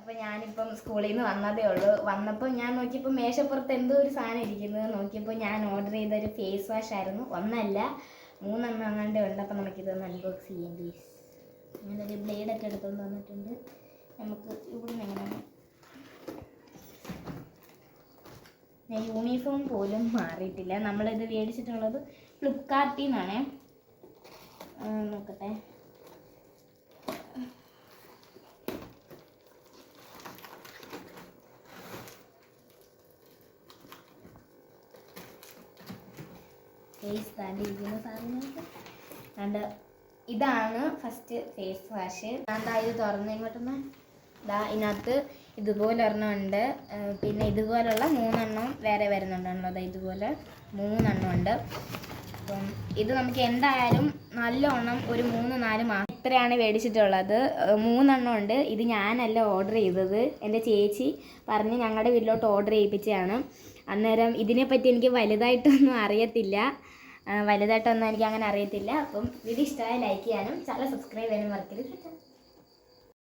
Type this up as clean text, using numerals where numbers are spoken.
അപ്പോൾ ഞാനിപ്പം സ്കൂളിൽ നിന്ന് വന്നതേ ഉള്ളൂ. വന്നപ്പോൾ ഞാൻ നോക്കിയപ്പോൾ മേശപ്പുറത്ത് എന്തോ ഒരു സാധനം ഇരിക്കുന്നത് നോക്കിയപ്പോൾ ഞാൻ ഓർഡർ ചെയ്തൊരു ഫേസ് വാഷ് ആയിരുന്നു. ഒന്നല്ല 3 എണ്ണം അങ്ങാണ്ട് ഉണ്ട്. അപ്പോൾ നമുക്കിതൊന്ന് അൺബോക്സ് ചെയ്യാം പ്ലീസ്. ഞാനൊരു ബ്ലേഡൊക്കെ എടുത്തുകൊണ്ട് വന്നിട്ടുണ്ട്. നമുക്ക് ഇവിടുന്ന് എങ്ങനെയാണ്, ഞാൻ യൂണിഫോം പോലും മാറിയിട്ടില്ല. നമ്മളിത് മേടിച്ചിട്ടുള്ളത് ഫ്ലിപ്കാർട്ടിൽ നിന്നാണേ. നോക്കട്ടെ, ഫേസ് താണ്ടിരിക്കുന്ന സാധനങ്ങൾക്ക് കണ്ട്. ഇതാണ് ഫസ്റ്റ് ഫേസ് വാഷ്. എന്താ ഇത് തുറന്ന് ഇങ്ങോട്ടൊന്ന് ഇതാ, ഇതിനകത്ത് ഇതുപോലെ ഒരെണ്ണം ഉണ്ട്. പിന്നെ ഇതുപോലുള്ള 3 എണ്ണം വേറെ വരുന്നുണ്ടല്ലോ. അതായത് ഇതുപോലെ 3 എണ്ണം ഉണ്ട്. അപ്പം ഇത് നമുക്ക് എന്തായാലും നല്ലോണം ഒരു 3-4 മാസം ഇത്രയാണ് മേടിച്ചിട്ടുള്ളത്. 3 എണ്ണം ഉണ്ട്. ഇത് ഞാനല്ല ഓർഡർ ചെയ്തത്, എൻ്റെ ചേച്ചി പറഞ്ഞ് ഞങ്ങളുടെ വീട്ടിലോട്ട് ഓർഡർ ചെയ്യിപ്പിച്ചതാണ്. അന്നേരം ഇതിനെപ്പറ്റി എനിക്ക് വലുതായിട്ടൊന്നും അറിയത്തില്ല. എനിക്ക് അങ്ങനെ അറിയത്തില്ല. അപ്പം വീഡിയോ ഇഷ്ടമായ ലൈക്ക് ചെയ്യാനും ചാനൽ സബ്സ്ക്രൈബ് ചെയ്യാനും മറക്കരുത്.